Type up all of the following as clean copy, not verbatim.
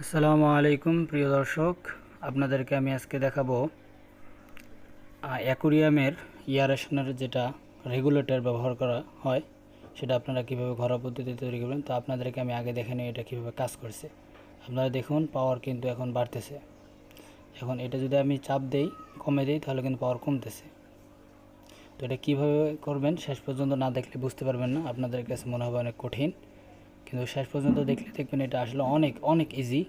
আসসালামু আলাইকুম প্রিয় দর্শক, আপনাদেরকে আমি আজকে দেখাবো অ্যাকুরিয়ামের এয়ারেশনের যেটা রেগুলেটর ব্যবহার করা হয় সেটা আপনারা কিভাবে ঘরোয়া পদ্ধতিতে তৈরি করবেন। তো আপনাদেরকে আমি আগে দেখে নিই এটা কিভাবে কাজ করছে। আপনারা দেখুন পাওয়ার কিন্তু এখন বাড়তেছে। এখন এটা যদি আমি চাপ দেই, কমে দিই, তাহলে কিন্তু পাওয়ার কমতেছে। তো এটা কীভাবে করবেন শেষ পর্যন্ত না দেখলে বুঝতে পারবেন না, আপনাদের কাছে মনে হবে অনেক কঠিন, কিন্তু শেষ পর্যন্ত দেখলে দেখবেন এটা আসলে অনেক অনেক ইজি।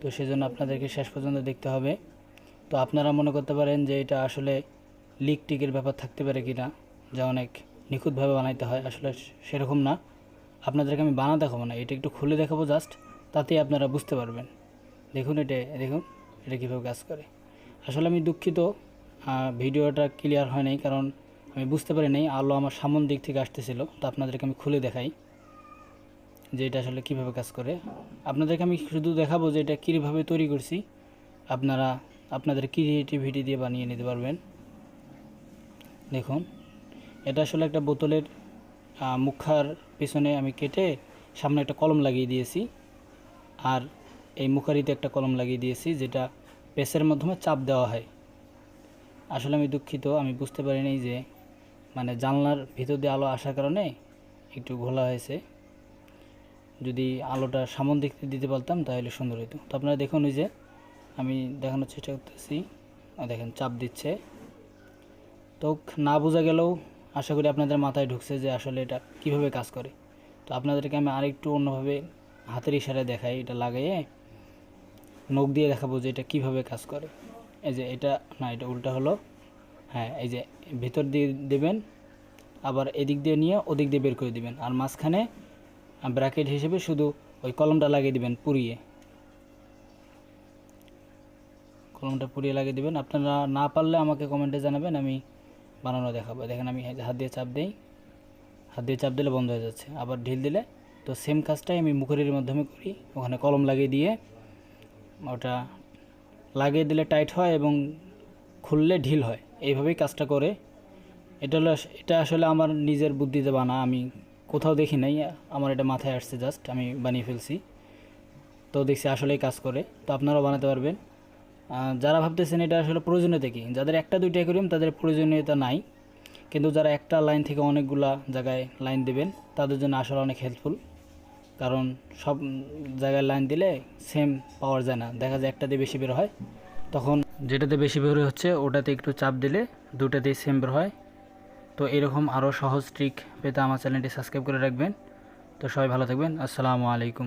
তো সেজন্য আপনাদেরকে শেষ পর্যন্ত দেখতে হবে। তো আপনারা মনে করতে পারেন যে এটা আসলে লিক টিকের ব্যাপার থাকতে পারে কি না, যা অনেক নিখুঁতভাবে বানাইতে হয়, আসলে সেরকম না। আপনাদেরকে আমি বানা দেখাবো না, এটা একটু খুলে দেখাবো জাস্ট, তাতেই আপনারা বুঝতে পারবেন। দেখুন এটা কীভাবে কাজ করে। আসলে আমি দুঃখিত, ভিডিওটা ক্লিয়ার হয় নাই, কারণ আমি বুঝতে পারি নাই, আলো আমার সামন দিক থেকে আসতেছিল। তো আপনাদেরকে আমি খুলে দেখাই যে এটা আসলে কীভাবে কাজ করে। আপনাদেরকে আমি শুধু দেখাবো যে এটা কীভাবে তৈরি করছি, আপনারা আপনাদের ক্রিয়েটিভিটি দিয়ে বানিয়ে নিতে পারবেন। দেখুন, এটা আসলে একটা বোতলের মুখার পিছনে আমি কেটে সামনে একটা কলম লাগিয়ে দিয়েছি, আর এই মুখারিতে একটা কলম লাগিয়ে দিয়েছি, যেটা প্রেসের মাধ্যমে চাপ দেওয়া হয়। আসলে আমি দুঃখিত, আমি বুঝতে পারিনি যে জানলার ভিতর দিয়ে আলো আসার কারণে একটু ঘোলা হয়েছে। যদি আলোটা সামন দিক দিতে পারতাম তাহলে সুন্দর হতো। তো আপনারা দেখুন, ওই যে আমি দেখানোর চেষ্টা করতেছি, দেখেন চাপ দিচ্ছে। তো না বোঝা গেলেও আশা করি আপনাদের মাথায় ঢুকছে যে আসলে এটা কিভাবে কাজ করে। তো আপনাদেরকে আমি আরেকটু অন্যভাবে হাতের ইশারায় দেখাই, এটা লাগাইয়ে নখ দিয়ে দেখাবো যে এটা কিভাবে কাজ করে। এই যে এটা না, এটা উল্টা হলো। হ্যাঁ, এই যে ভিতর দিয়ে দেবেন, আবার এদিক দিয়ে নিয়ে ওদিক দিয়ে বের করে দিবেন, আর মাঝখানে ব্র্যাকেট হিসেবে শুধু ওই কলমটা লাগিয়ে দিবেন, কলমটা পুড়িয়ে লাগিয়ে দিবেন। আপনারা না পারলে আমাকে কমেন্টে জানাবেন, আমি বানানো দেখাবো। দেখেন আমি হাত দিয়ে চাপ দিই, হাত দিয়ে চাপ দিলে বন্ধ হয়ে যাচ্ছে, আবার ঢিল দিলে। তো সেম কাজটাই আমি মুখের মাধ্যমে করি, ওখানে কলম লাগিয়ে দিয়ে ওটা লাগিয়ে দিলে টাইট হয় এবং খুললে ঢিল হয়, এইভাবেই কাজটা করে। এটা আসলে আমার নিজের বুদ্ধিতে বানা, আমি কোথাও দেখি নাই, আমার এটা মাথায় আসছে, জাস্ট আমি বানিয়ে ফেলছি। তো দেখছি আসলেই কাজ করে। তো আপনারাও বানাতে পারবেন। যারা ভাবতেছেন এটা আসলে প্রয়োজনীয়তা কী, যাদের একটা দুইটা অ্যাকুরিয়াম তাদের প্রয়োজনীয়তা নাই, কিন্তু যারা একটা লাইন থেকে অনেকগুলা জায়গায় লাইন দেবেন তাদের জন্য আসলে অনেক হেল্পফুল। কারণ সব জায়গায় লাইন দিলে সেম পাওয়ার যায় না, দেখা যায় একটাতে বেশি বের হয়, তখন যেটাতে বেশি বের হচ্ছে ওটাতে একটু চাপ দিলে দুটাতেই সেম বের হয়। তো এরকম আরও সহজ ট্রিক পেতে আমার চ্যানেলটি সাবস্ক্রাইব করে রাখবেন। তো সবাই ভালো থাকবেন। আসসালামু আলাইকুম।